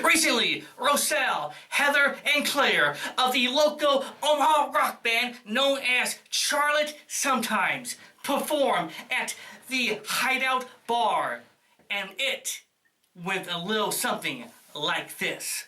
Recently, Roselle, Heather, and Claire of the local Omaha rock band known as Charlotte Sometimes performed at the Hideout Bar, and it went a little something like this.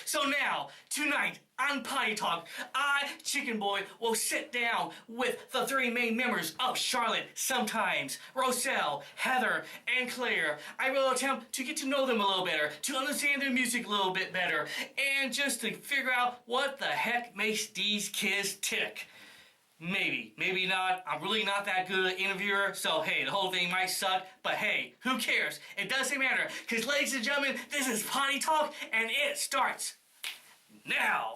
So now, tonight, on Potty Talk, I, Chicken Boy, will sit down with the three main members of Charlotte Sometimes, Roselle, Heather, and Claire. I will attempt to get to know them a little better, to understand their music a little bit better, and just to figure out what the heck makes these kids tick. Maybe not. I'm really not that good an interviewer, so hey, the whole thing might suck, but hey, who cares? It doesn't matter, because ladies and gentlemen, this is Potty Talk, and it starts now.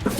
Hey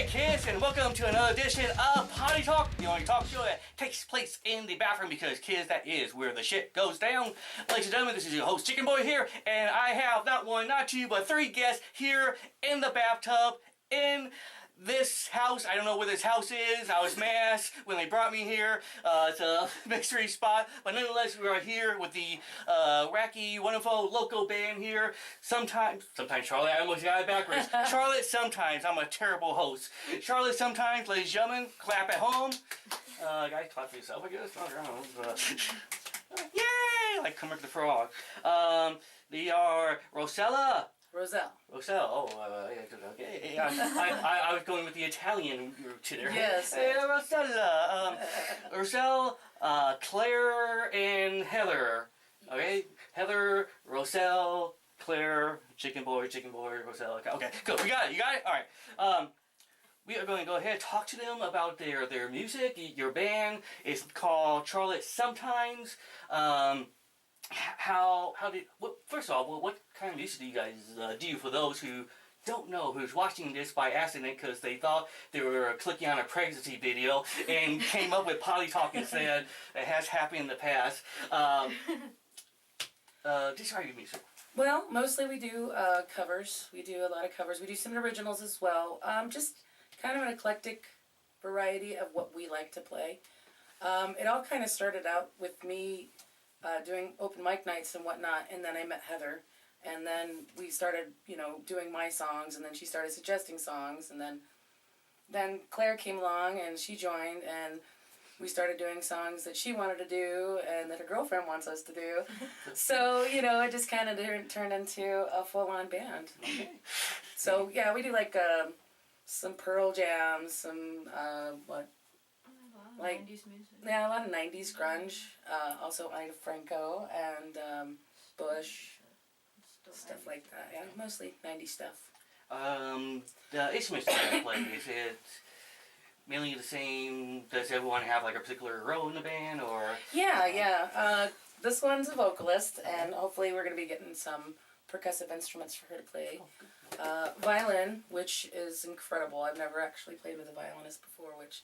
kids, and welcome to another edition of Potty Talk, the only talk show that takes place in the bathroom because kids, that is where the shit goes down. Ladies and gentlemen, this is your host Chicken Boy here, and I have not one, not two, but three guests here in the bathtub in this house. I don't know where this house is. I was masked when they brought me here. It's a mystery spot, but nonetheless, we are here with the wacky, wonderful local band here. Sometimes Charlotte, I almost got it backwards. Charlotte, sometimes I'm a terrible host. Charlotte, sometimes, ladies and gentlemen, clap at home. Guys, clap for yourself, I guess. I don't know. Yay! Like Kermit the Frog. They are Rosella. Roselle. Oh, okay. I was going with the Italian route there. Yes. Hey, Rosella. Roselle, Claire, and Heather. Okay? Heather, Roselle, Claire, Chicken Boy, Roselle. Okay, cool. You got it? All right. We are going to go ahead and talk to them about their music, your band. It's called Charlotte Sometimes. First of all, what kind of music do you guys do for those who don't know, who's watching this by accident because they thought they were clicking on a pregnancy video and came up with Potty Talk instead? That has happened in the past. Describe your music. Well, mostly we do covers. We do a lot of covers. We do some originals as well. Just kind of an eclectic variety of what we like to play. It all kind of started out with me doing open mic nights and whatnot, and then I met Heather, and then we started, doing my songs, and then she started suggesting songs, and then Claire came along, and she joined, and we started doing songs that she wanted to do, and that her girlfriend wants us to do. So, it just kind of turned into a full-on band. Okay. So, yeah, we do, some Pearl jams, some, like 90s music. Yeah, a lot of 90s grunge. Also Ida Franco and Bush, stuff like that. Yeah, mostly 90s stuff. The instruments that you play, is it mainly the same? Does everyone have like a particular role in the band, or? Yeah. This one's a vocalist, and hopefully we're going to be getting some percussive instruments for her to play. Violin, which is incredible. I've never actually played with a violinist before, which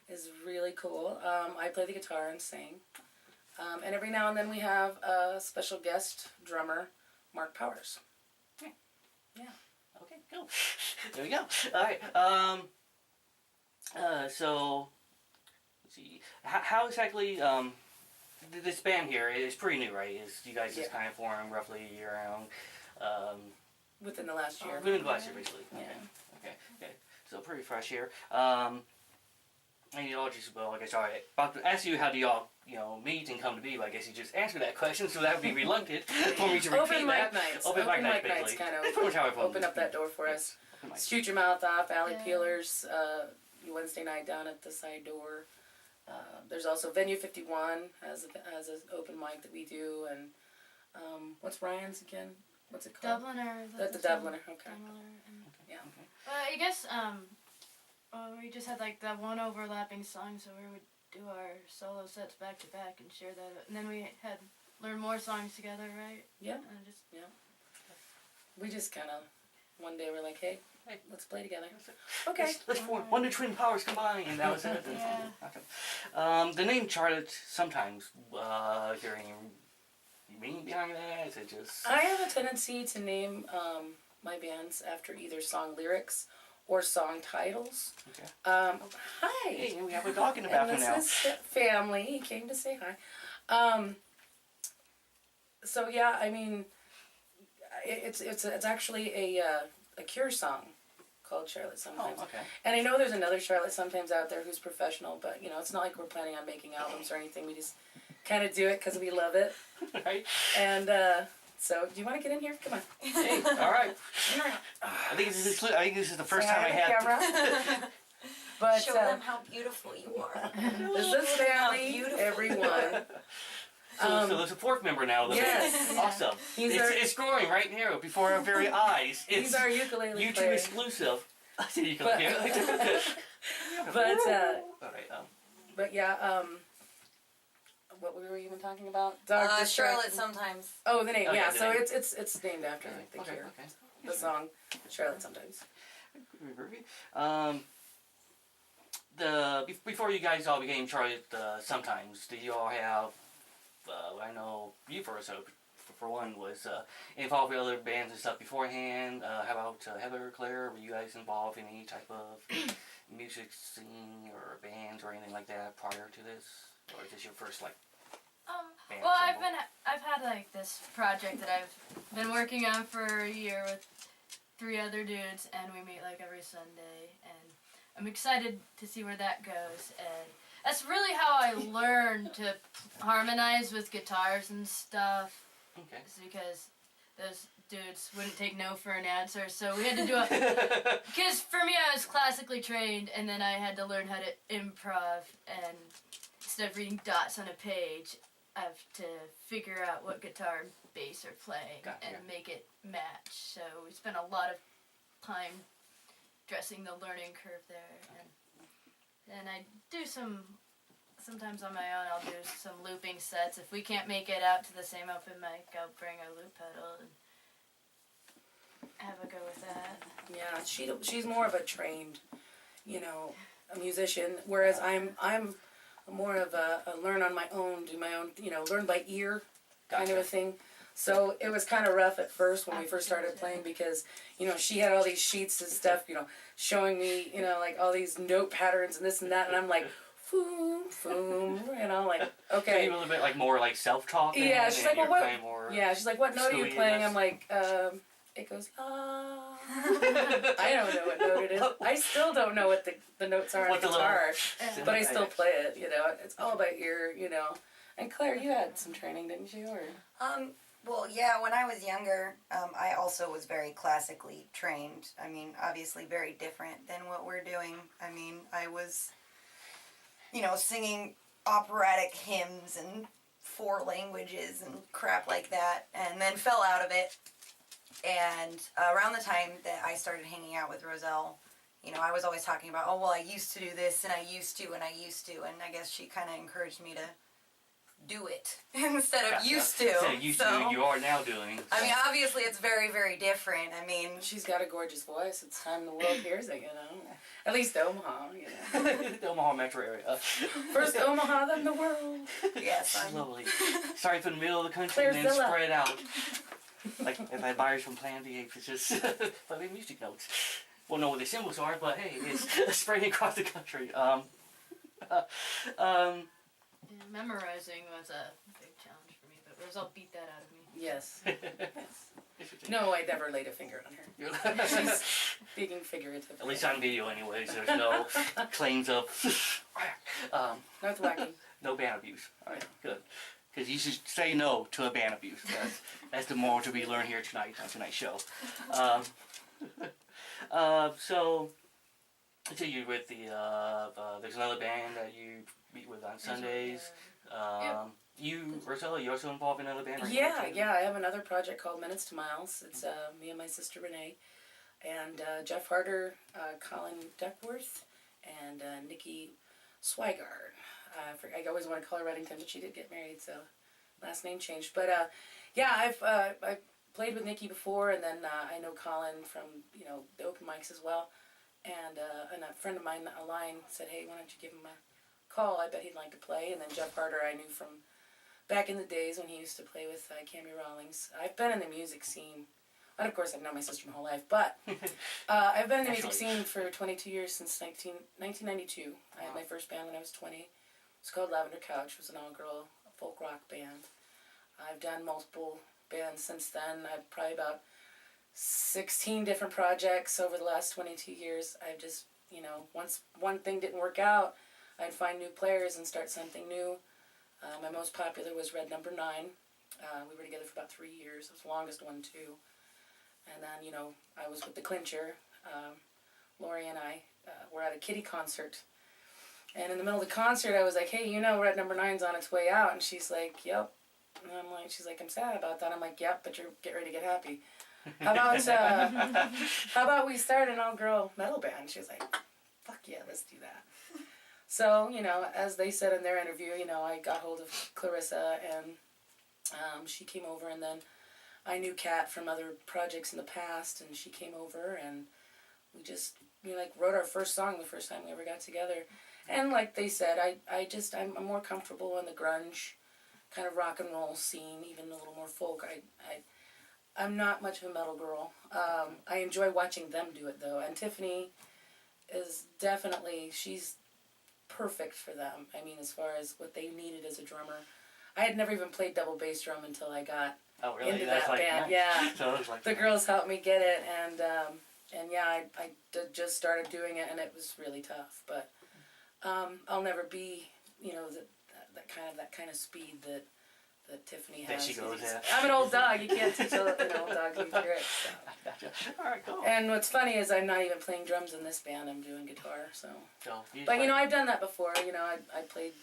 is really cool. I play the guitar and sing. And every now and then we have a special guest drummer, Mark Powers. Yeah. Okay, cool. There we go. All right. So, let's see. How exactly, this band here is pretty new, right? You guys just kind of formed roughly a year around? Within the last year. Within the last year, basically. Yeah. Okay. So pretty fresh here. And y'all just, well, I guess I about to ask you how do y'all, meet and come to be, but I guess you just answered that question, so that would be reluctant for me to repeat Open that. mic nights. Open mic nights kind That's pretty much how I of open up that door for us. Shoot Your Mouth Off, Alley Peelers, Wednesday night down at the side door. There's also Venue 51 has an open mic that we do, and what's Ryan's again? What's it called? Dubliner. The Dubliner, okay. Yeah. I guess we just had the one overlapping song, so we would do our solo sets back to back and share that. And then we had learned more songs together, right? Yeah. Yeah. We just kind of one day we're like, hey, let's play together. Okay. Let's form Wonder Twin Powers combined, and that was it. Yeah. The name Charlotte, sometimes, is there any meaning behind that? Is it just... I have a tendency to name my bands after either song lyrics or song titles. Okay. Hi. Hey, we have a dog in the bathroom now. This is family. He came to say hi. So yeah, I mean, it's actually a Cure song called Charlotte Sometimes. Oh, okay. And I know there's another Charlotte Sometimes out there who's professional, but it's not like we're planning on making albums or anything. We just kind of do it because we love it. Right. And so, do you want to get in here? Come on. Hey, all right. I think this is the first time I had. But show them how beautiful you are. This is family, everyone. So there's a fourth member now. Yes. Awesome. It's growing right here before our very eyes. He's our ukulele YouTube player. exclusive. But But yeah, what were we even talking about? Charlotte sometimes. Oh, the name. Oh, yeah, yeah, the so name. it's named after like the Okay, Cure. okay. The song Charlotte sometimes. Before you guys all became Charlotte, sometimes did you all have? I know you first, so for one, was involved with other bands and stuff beforehand. How about Heather, Claire? Were you guys involved in any type of music scene or bands or anything like that prior to this, or is this your first like? Band Well, ensemble? I've had like this project that I've been working on for a year with 3 other dudes, and we meet like every Sunday, and I'm excited to see where that goes. And that's really how I learned to harmonize with guitars and stuff. Okay. Is because those dudes wouldn't take no for an answer, so we had to do a. Because for me, I was classically trained, and then I had to learn how to improv, and instead of reading dots on a page, I have to figure out what guitar and bass are playing Gotcha. and make it match. So we spent a lot of time dressing the learning curve there, and I do sometimes on my own. I'll do some looping sets. If we can't make it out to the same open mic, I'll bring a loop pedal and have a go with that. Yeah, she's more of a trained, a musician, whereas I'm more of a learn on my own, do my own, learn by ear kind of a thing. So it was kind of rough at first when we first started playing because, she had all these sheets and stuff, showing me, like all these note patterns and this and that, and I'm like, boom, boom, like, okay. So you a little bit like more like self-taught. Yeah, she's like, well, what? More Yeah, she's like, what note are you playing? I'm like, it goes, ah. I don't know what note it is. I still don't know what the notes are on the guitar, but I still play it. It's all by ear. And Claire, you had some training, didn't you? Or Well, yeah, when I was younger, I also was very classically trained. I mean, obviously very different than what we're doing. I mean, I was, singing operatic hymns in 4 languages and crap like that, and then fell out of it. And around the time that I started hanging out with Roselle, I was always talking about, oh, well, I used to do this, and I used to, and I guess she kind of encouraged me to do it instead of used to. Instead of used to, you are now doing. So. I mean, obviously, it's very, very different. I mean, she's got a gorgeous voice. It's time the world hears it, At least Omaha, The Omaha metro area. First Omaha, then the world. Yes, slowly. Start from the middle of the country and then spread out. Like if I had buyers from Plan B, it's just play music notes. We'll know what the symbols are, but hey, it's spreading across the country. Memorizing was a big challenge for me, but Roselle beat that out of me. Yes. No, I never laid a finger on her. She's speaking figuratively. At least on video, anyways. There's no claims of no thwacking. No band abuse. All right, good. Because you should say no to a band abuse. That's the moral to be learned here tonight on tonight's show. So you with the there's another band that you meet with on Sundays. You, Ursula, you also involved in another band? Yeah. I have another project called Minutes to Miles. It's me and my sister Renee, and Jeff Harder, Colin Duckworth, and Nikki Swigard. I always want to call her Reddington, but she did get married, so last name changed. But I've played with Nikki before, and then I know Colin from the open mics as well. And a friend of mine, Aline, said, "Hey, why don't you give him a call? I bet he'd like to play." And then Jeff Harder, I knew from back in the days when he used to play with Cammy Rawlings. I've been in the music scene. And of course, I've known my sister my whole life, but I've been in the music scene for 22 years, since 1992. I had my first band when I was 20. It's called Lavender Couch. It was an all-girl folk rock band. I've done multiple bands since then. I've probably about 16 different projects over the last 22 years. I've just, once one thing didn't work out, I'd find new players and start something new. My most popular was Red Number 9. We were together for about 3 years. It was the longest one, too. And then, I was with the Clincher. Lori and I were at a Kitty concert. And in the middle of the concert, I was like, "Hey, Red Number 9's on its way out." And she's like, "Yep." And she's like, "I'm sad about that." I'm like, "Yep, but get ready to get happy. How about we start an all-girl metal band?" She was like, "Fuck yeah, let's do that." So, you know, as they said in their interview, you know, I got hold of Clarissa and she came over, and then I knew Kat from other projects in the past, and she came over, and we like wrote our first song the first time we ever got together. And like they said, I'm more comfortable in the grunge kind of rock and roll scene, even a little more folk. I'm not much of a metal girl. I enjoy watching them do it though, and Tiffany is definitely, she's perfect for them. I mean, as far as what they needed as a drummer. I had never even played double bass drum until I got into That's that like, band. nice. Yeah, So it was like the girls helped me get it, and yeah, I just started doing it, and it was really tough. But I'll never be, you know, that kind of speed that Tiffany has. There she goes. Yeah. I'm an old dog. You can't teach an old dog new tricks. So. Gotcha. All right, cool. And what's funny is I'm not even playing drums in this band. I'm doing guitar. So. But you know, I've done that before. You know, I played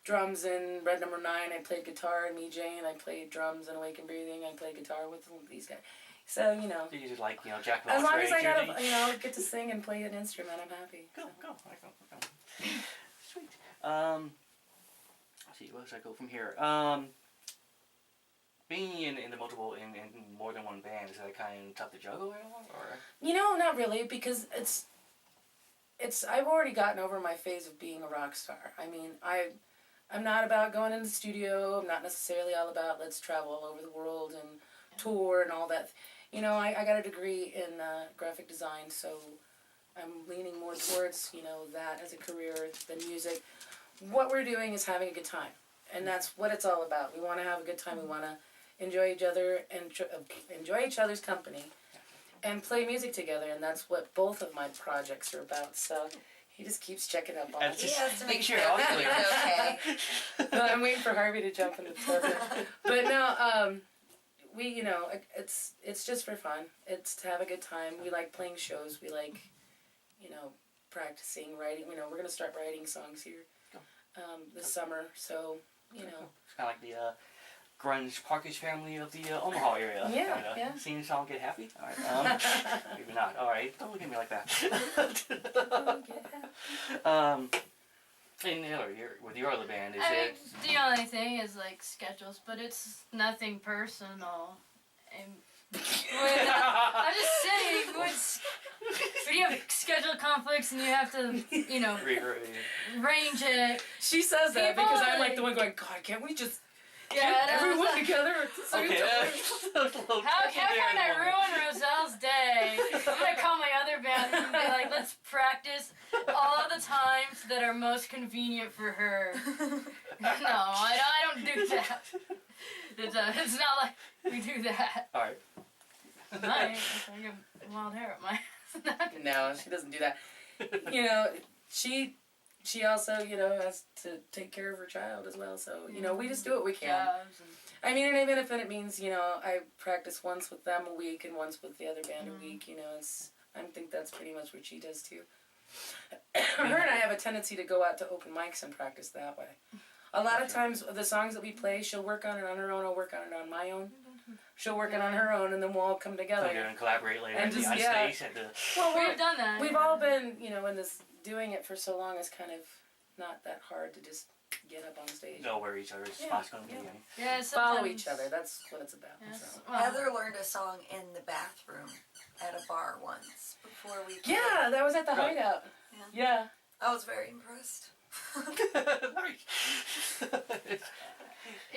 drums in Red Number 9. I played guitar in Me Jane. I played drums in Awake and Breathing. I played guitar with these guys. So you know. You just like, you know, Jack. As long as I got you know, get to sing and play an instrument, I'm happy. Go. Sweet. Let's see, where should I go from here? Being in the multiple in more than one band, is that kind of tough to juggle at all, or? You know, not really, because it's I've already gotten over my phase of being a rock star. I mean, I'm not about going in the studio. I'm not necessarily all about let's travel all over the world and tour and all that. You know, I got a degree in graphic design, so I'm leaning more towards, you know, that as a career than music. What we're doing is having a good time, and that's what it's all about. We want to have a good time. We want to enjoy each other and enjoy each other's company and play music together, and that's what both of my projects are about. So he just keeps checking up on And it. just He has to make make sure sure all that clear. you're okay. No, I'm waiting for Harvey to jump in the toilet. But no, we, you know, it's just for fun. It's to have a good time. We like playing shows. We like, you know, practicing, writing. You know, we're going to start writing songs here this summer. So, you know. It's kind of like the grunge Parkish family of the Omaha area. Yeah, kinda. yeah. Seeing someone get happy? All right. Maybe not. All right. Don't look at me like that. And with your other band, is I mean, it? the only thing is like schedules, but it's nothing personal. And I'm just saying, when you have schedule conflicts and you have to, you know, arrange it. She says that People because I'm are like the one going, God, can't we just Yeah, get and I was everyone like, together at the same Okay. time? How can I ruin Roselle's day? I'm gonna call my other band and be like, let's practice all the times that are most convenient for her. No, I don't do that. It's not like we do that. All right. I get wild hair at my No, she doesn't do that. You know, she also, you know, has to take care of her child as well. So, you know, we just do what we can. jobs and I mean, and even if it means, you know, I practice once with them a week and once with the other band a week, you know, I think that's pretty much what she does too. Her and I have a tendency to go out to open mics and practice that way. A lot of times, the songs that we play, she'll work on it on her own, I'll work on it on my own. She'll work it on her own, and then we'll all come together. Okay, and collaborate later And on just, stage at the. Well, we've done that. we've all been, you know, in this, doing it for so long, it's kind of not that hard to just get up on stage. Know where each other's spot's going to be. Yeah, Follow sometimes- each other, that's what it's about. Yes. So. Well, Heather learned a song in the bathroom at a bar once before we played. Yeah, that was at the Really? Hideout. Yeah. Yeah. I was very impressed.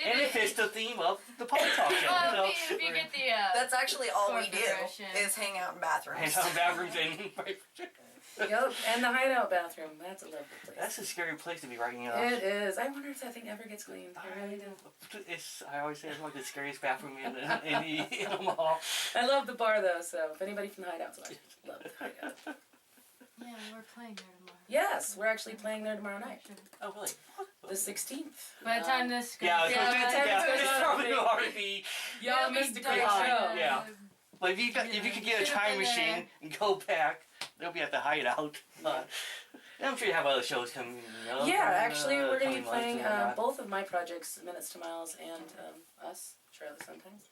And it fits the theme of the Potty Talk show. well, So if you get the That's actually all we Fourth do progression. is hang out in bathrooms. and some bathrooms and Yep, and the Hideout bathroom, that's a lovely place. that's a scary place to be writing it It is. I wonder if that thing ever gets cleaned. I really do. I always say it's like the scariest bathroom in Omaha. I love the bar though, so if anybody from the Hideout's watching, love the Hideout. yeah, we're playing there tomorrow. Yes, we're actually playing there tomorrow night, Oh, really? the 16th. By the time this goes, Yeah, I was Yeah, going to by the time yeah, this it's goes probably on, already. Y'all it'll be missed a great done. show. Yeah. Like if you could get a Should've time been machine and go back, they'll be at the Hideout. And I'm sure you have other shows coming up. Yeah, actually, we're going to be coming months playing and whatnot. both of my projects, Minutes to Miles and us, Charlotte Sometimes.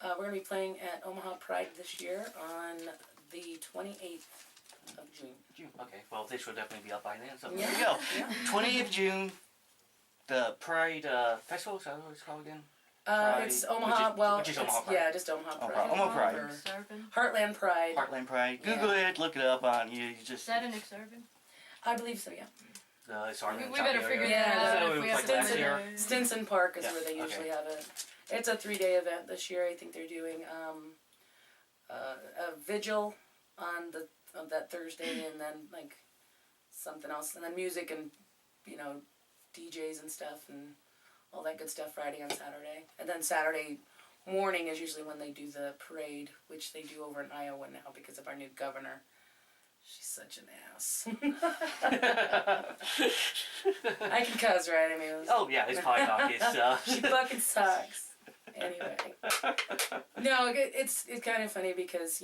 We're going to be playing at Omaha Pride this year on the 28th of June. June. Okay. Well, this will definitely be up by then. So Yeah. there we go. Yeah. 20th of June, the Pride Festival. Is that what it's called again? It's Omaha. Which is Omaha Pride. Yeah, just Omaha Pride. Omaha Pride. Or Exurban. Heartland Pride. Heartland Pride. Yeah. Google it. Look it up on you. Just. Is that an Exurban? I believe so. Yeah. It's our We shopping better area. figure Yeah, that so out it if we was have like to last put year. it- Stinson Park is Yeah, where they okay. usually have it. It's a 3-day event this year. I think they're doing a vigil on that Thursday, and then like something else, and then music and DJs and stuff and all that good stuff Friday and Saturday, and then Saturday morning is usually when they do the parade, which they do over in Iowa now because of our new governor. She's such an ass. I can cuss, right? I mean, Oh yeah, it's Potty Talk. It's she fucking sucks. Anyway, no, it's kind of funny because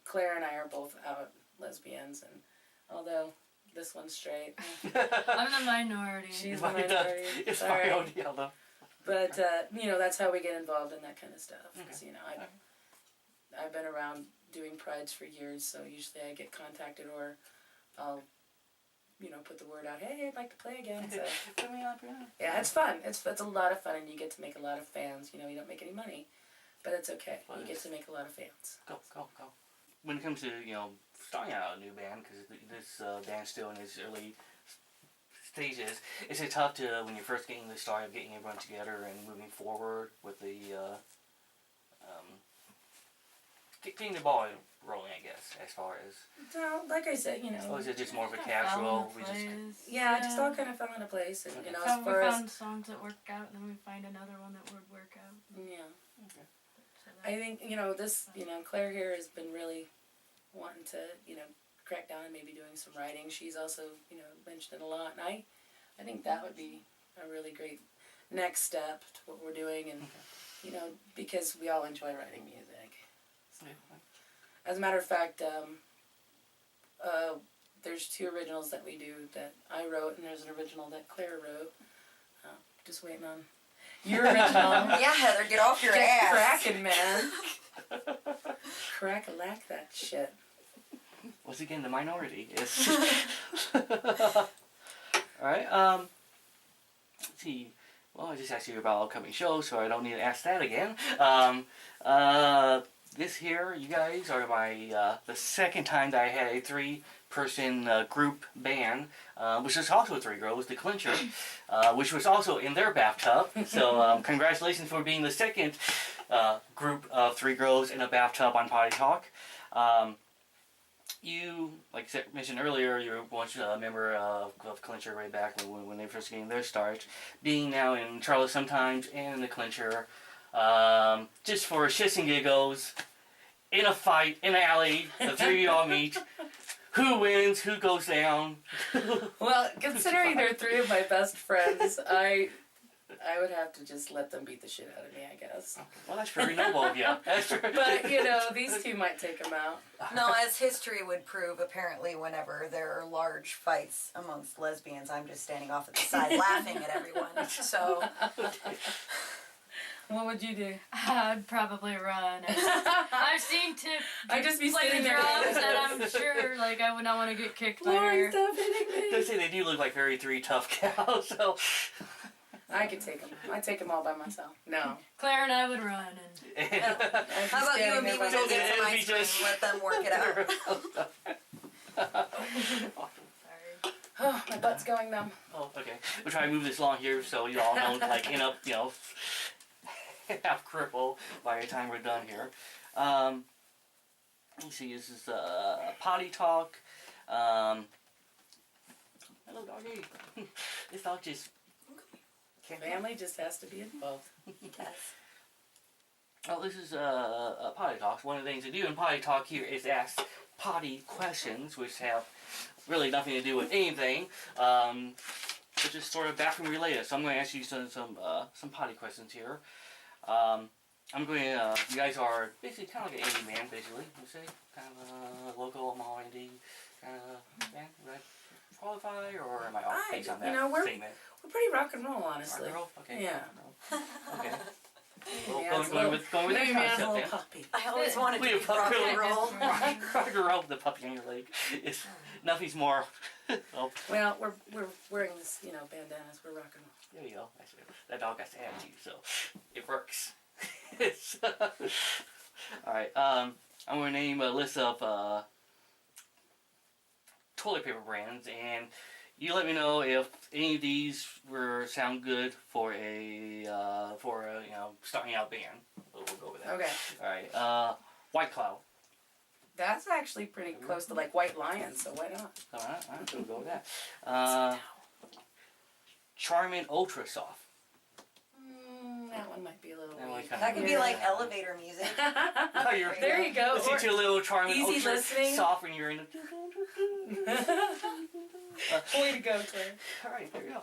Claire and I are both out lesbians, and although this one's straight, I'm the minority. she's the minority. It's Sorry. my own deal though. But that's how we get involved in that kind of stuff. Because I've been around doing prides for years, so usually I get contacted or I'll put the word out. Hey, I'd like to play again. So Put me on. yeah, it's fun. It's a lot of fun, and you get to make a lot of fans. You don't make any money, but it's okay. You get to make a lot of fans. Go. When it comes to starting out a new band, because this band's still in its early stages, is it tough to when you're first getting the start of getting everyone together and moving forward with the getting the ball rolling, I guess, as far as. So, like I said, Or is it just more of a Kinda fell casual? into place. yeah, it just all kind of fell into place, and Okay. as We far as found songs that work out, and then we find another one that would work out. yeah. Okay. So that- I think, this, Claire here has been really wanting to, crack down and maybe doing some writing. She's also, mentioned it a lot. And I think that would be a really great next step to what we're doing. And, because we all enjoy writing music. So, as a matter of fact, there's 2 originals that we do that I wrote, and there's an original that Claire wrote. Just waiting on your original. Yeah, Heather, get off your Get ass. cracking, man. Crack-a-lack that shit. Once again, the minority is. Alright, let's see. Well, I just asked you about upcoming shows, so I don't need to ask that again. This here, you guys are the second time that I had a 3-person group band, which was also 3 girls, the Clincher, which was also in their bathtub. So congratulations for being the second group of 3 girls in a bathtub on Potty Talk. You, like I mentioned earlier, you were once a member of Clincher way back when they first getting their start. Being now in Charlotte sometimes and in the Clincher, just for shits and giggles, in a fight, in an alley, the 3 of you all meet. Who wins? Who goes down? Well, considering they're 3 of my best friends, I would have to just let them beat the shit out of me, I guess. Well, that's very noble of you. But, these 2 might take them out. No, as history would prove, apparently whenever there are large fights amongst lesbians, I'm just standing off at the side laughing at everyone. So, What would you do? I'd probably run. I've seen Tip I'd just be play sitting the there. drums, and I'm sure, I would not want to get kicked by Lauren, her. stop hitting They me. say they do look like very 3 tough cows, so. I could take them. I'd take them all by myself. No. Claire and I would run, and how about you and me when we get some ice cream and let them work it out? sorry. Oh, my butt's going numb. Oh, okay. We'll try to move this along here so you all don't end up, half crippled by the time we're done here. Let's see, this is Potty Talk. Hello, doggy. This dog just can't. Family just has to be involved. Yes. Oh, this is Potty Talk. One of the things we do in Potty Talk here is ask potty questions, which have really nothing to do with anything, but just sort of bathroom related. So I'm going to ask you some potty questions here. I'm going to, you guys are basically kind of like an indie band, basically, you say? Kind of a local Omaha indie kind of band, right? Qualify, or am I off base on that statement? We're pretty rock and roll, honestly. Rock and roll? Okay. Yeah. Okay. Going with maybe that a concept, little yeah. puppy. I always wanted We to have be puppy rock and really roll. Rock and roll with the puppy on your leg. It's nothing's more. Oh, Well, we're wearing this, bandanas. We're rock and roll. there you go. That's it. That dog has to have you, so it works. It's, all right. I'm gonna name a list of toilet paper brands, and you let me know if any of these sound good for a starting out band. We'll go with that. Okay. All right. White Cloud. That's actually pretty close to like White Lion, so why not? All right. We'll go with that. Charmin Ultra Soft. That one might be a little That one weak. kinda- That could be like elevator music. Oh, you're There you go. Listen to a little Charmin easy Ultra listening. Soft when you're in the. Way to go, Claire. All right, there you go.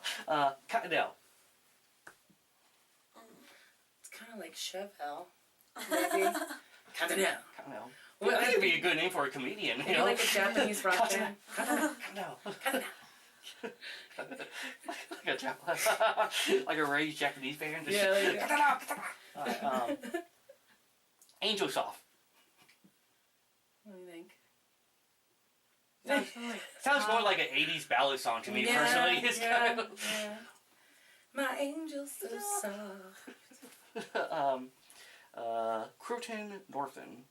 Cottonelle. It's kind of like Chevelle, maybe. Cottonelle. Cottonelle. Well, That could be a good name for a comedian. You Maybe know? like a Japanese rock band. Cottonelle. Like a raised Japanese band. Just Yeah, there you go. All right, Angel Soft. What do you think? Sounds more like an 80s ballad song to me, personally. It's kind of... yeah. My angel's so soft. Croton Northen.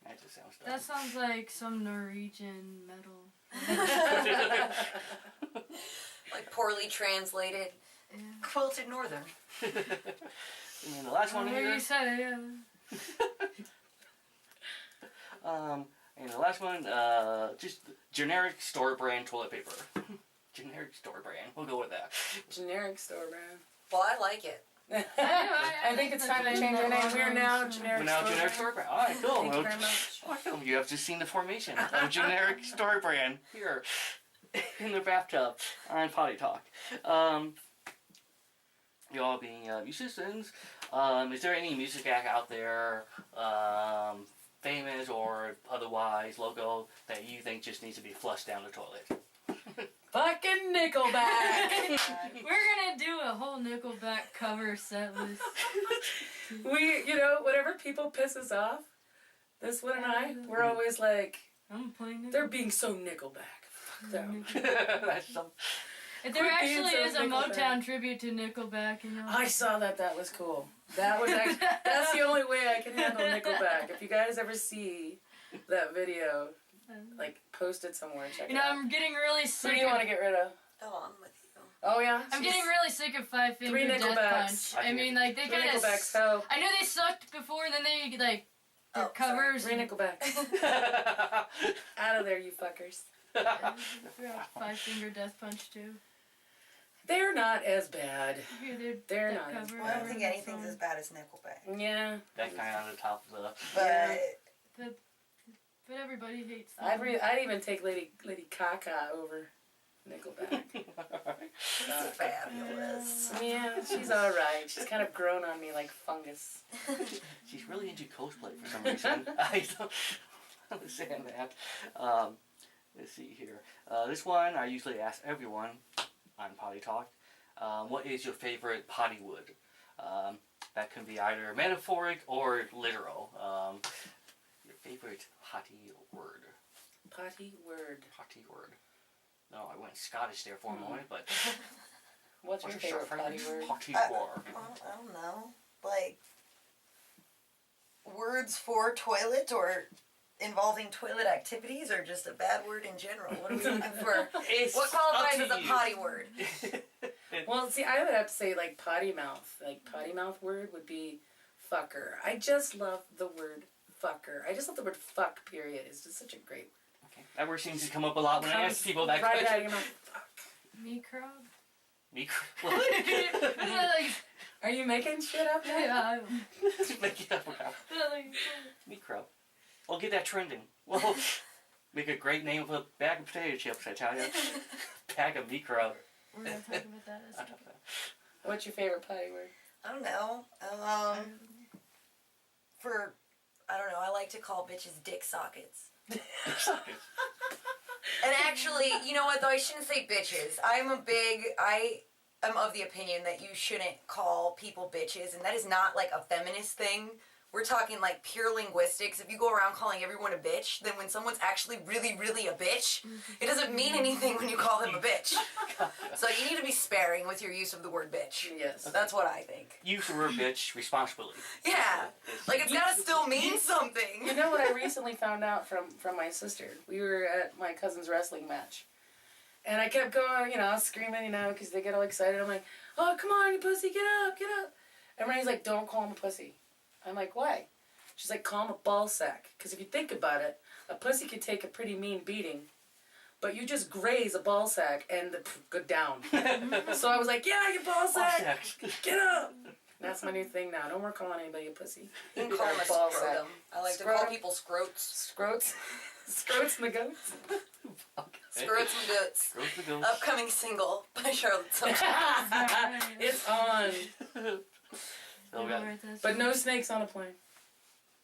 That just sounds dumb. That sounds like some Norwegian metal. Like poorly translated. Yeah. Quilted Northern. And then the last one Where here. you said it, yeah. And the last one, just generic store brand toilet paper. Generic store brand. We'll go with that. Generic store brand. Well, I like it. I think it's time to change our name. We are now generic. We're now store generic brand. store brand. All right, cool. Thank you very much. Welcome. You have just seen the formation of generic store brand here in the bathtub on Potty Talk. You all being musicians, is there any music act out there, famous or otherwise, logo, that you think just needs to be flushed down the toilet? Fucking Nickelback. We're gonna do a whole Nickelback cover set list. Whatever people piss us off, this one and I, we're always like, I'm playing it. they're being so Nickelback. Fuck them. That's some... If there Quit being actually so is a Nickelback. Motown tribute to Nickelback, I saw that. That was cool. That was actually, that's the only way I can handle Nickelback. If you guys ever see that video, like posted somewhere, check it out. I'm getting really Who sick. do you want to get rid of? Oh, I'm with you. Oh yeah. I'm getting really sick of Five Finger Three Death Nickelbacks. Punch. I mean, like they Three kind of. Nickelbacks. So I knew they sucked before, then they like their Oh, covers. three Nickelbacks. Out of there, you fuckers. Five Finger Death Punch too. They're not as bad. You hear They're that not as cover Well, I don't over think the anything's phone? as bad as Nickelback. Yeah. That kind of on the top of the... But But everybody hates them. I'd even take Lady Gaga over Nickelback. it's fabulous. Yeah, she's all right. She's kind of grown on me like fungus. She's really into cosplay for some reason. I don't understand that. Let's see here. This one I usually ask everyone on Potty Talk. What is your favorite potty wood? That can be either metaphoric or literal. Your favorite potty word. Potty word. Potty word. No, I went Scottish there for a moment, but... What's your favorite potty word? Potty I word. don't know. Like, words for toilet or involving toilet activities or just a bad word in general? What are we looking for? It's What qualifies up as to a you. potty word? Well, see, I would have to say like potty mouth. Like potty mouth word would be fucker. I just love the word fucker. I just love the word fuck, period. It's just such a great Okay. That word seems to come up a lot when I ask people that right question. out of your mouth. Fuck. Microbe? Are you making shit up now? Yeah. Make it up now. Micro. We'll get that trending. We'll make a great name of a bag of potato chips, I tell you. Bag of micro. We're gonna talk about that as well. What's your favorite potty word? I don't know. I like to call bitches dick sockets. And actually, you know what though? I shouldn't say bitches. am of the opinion that you shouldn't call people bitches, and that is not like a feminist thing. We're talking like pure linguistics. If you go around calling everyone a bitch, then when someone's actually really, really a bitch, it doesn't mean anything when you call them a bitch. So you need to be sparing with your use of the word bitch. Yes. That's what I think. Use the word bitch responsibly. Yeah. Like, it's gotta still mean something. You know what I recently found out from my sister? We were at my cousin's wrestling match. And I kept going, you know, I was screaming, you know, because they get all excited. I'm like, oh, come on, you pussy, get up, get up. And Rennie's like, don't call him a pussy. I'm like, why? She's like, call him a ball sack. Because if you think about it, a pussy could take a pretty mean beating, but you just graze a ball sack and go down. So I was like, yeah, you ball sack, get up. That's my new thing now. Don't work calling anybody a pussy. You can call them a ball scrotum. I like to call people scrotes. Scrotes? Scrotes and the goats? Scrotes and Goats. Scrotes and Goats. Upcoming single by Charlotte Sometimes. It's on. Okay. But no snakes on a plane.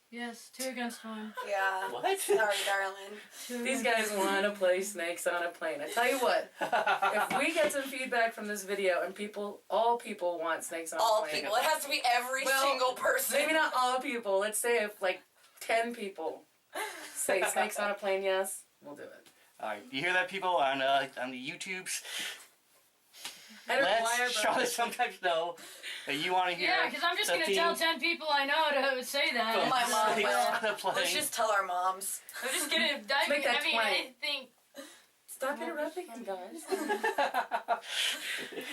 Yes, 2 against 1. Yeah. What? Sorry, darling. These guys want to play snakes on a plane. I tell you what, if we get some feedback from this video and all people want snakes on a All plane. people. It has to be every Well, single person. Maybe not all people. Let's say if like 10 people say snakes on a plane, yes, we'll do it. Alright, you hear that, people on the YouTubes? I don't know why Let Charlotte sometimes know that you want to hear. Yeah, because I'm just the going to theme tell 10 people I know to say that. from My mom Snakes will. on a Plane. Let's just tell our moms. I'm just going to... Make that I mean, 20. I think... Stop interrupting him, guys.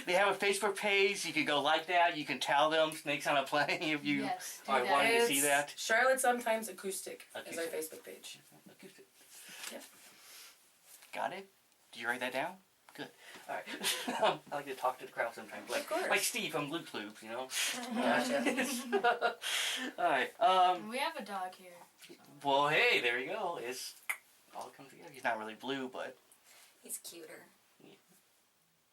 They have a Facebook page. You can go like that. You can tell them Snakes on a Plane if you Yes, do are that. wanting to see that. Charlotte Sometimes Acoustic is our Acoustic. Facebook page. Yep. Got it? Did you write that down? Good. Alright. I like to talk to the crowd sometimes. Of course. Like Steve from Loop Loops, you know? Gotcha. Alright. We have a dog here. Well, hey, there you go. It's all comes together. He's not really blue, but He's cuter.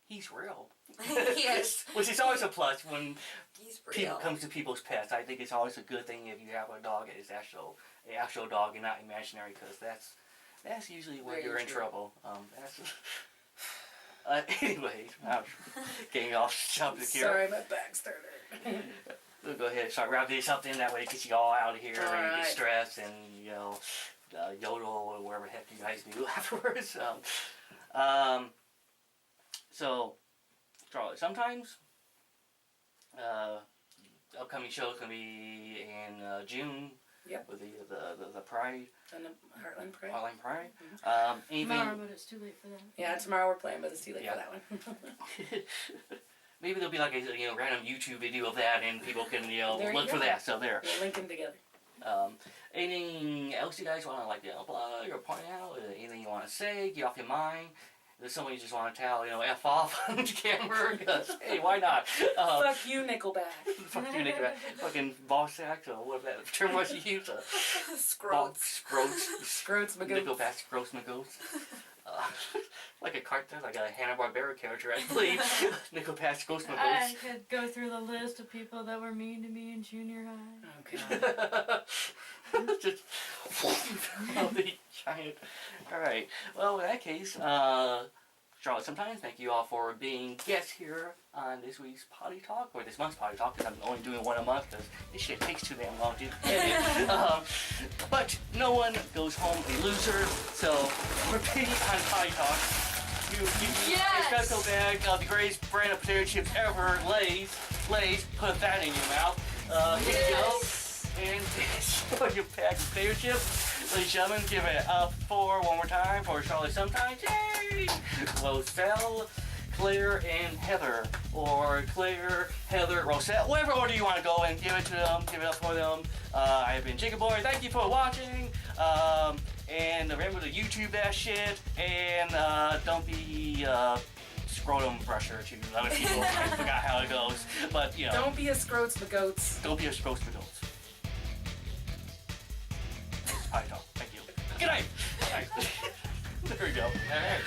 he's real. Yes. Which is always a plus when He's people real. comes to people's pets. I think it's always a good thing if you have a dog that is an actual dog and not imaginary, because that's usually when Very you're in true. trouble. Anyways, I'm getting off topic here. Sorry, my back started. We'll go ahead and start wrapping this up then. That way it gets you all out of here All and you right. get stressed and, you know, yodel or whatever the heck you guys do afterwards. So, Charlotte, sometimes upcoming show is going to be in June. Yep. With the Pride, And the Heartland Pride. Heartland Pride. Anything, Tomorrow, but it's too late for that. Yeah, tomorrow we're playing, but it's too late Yeah. for that one. maybe there'll be like a random YouTube video of that and people can There you look for go. that. So there. We'll link them together. Anything else you guys want to plug or point out? Anything you want to say? Get off your mind? If there's someone you just want to tell, F off on the camera, because, hey, why not? Fuck you, Nickelback. Fuck you, Nick. Fucking ball sacks, or whatever that term was you used. Scrotes. Scrotes McGoats. Nickelback, Gross McGoats. Like a cartoon, like a Hanna-Barbera character, I believe. Nickelback, Gross I McGoats. could go through the list of people that were mean to me in junior high. Oh, God. Just the giant. Alright. Well, in that case, Charlotte, sometimes thank you all for being guests here on this week's Potty Talk, or this month's Potty Talk, because I'm only doing one a month, because this shit takes too damn long to edit. But no one goes home a loser, so for being on Potty Talk, you Yes! a special bag of the greatest brand of potato chips ever, Lay's, put that in your mouth. Here you go. And show your pack of potato chips. Ladies and gentlemen, give it up for one more time for Charlotte Sometimes. Yay! Roselle, Claire, and Heather. Or Claire, Heather, Roselle. Whatever order you want to go and give it to them. Give it up for them. I have been Chicken Boy. Thank you for watching. And remember to YouTube that shit. And don't be scrotum brusher to other people. I forgot how it goes. But, Don't be a Scrotes McGoats. don't be a scrotum for adults. Potty Talk. Thank you. Good night. All right. There we go. All right.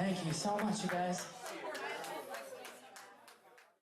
Thank you so much, you guys.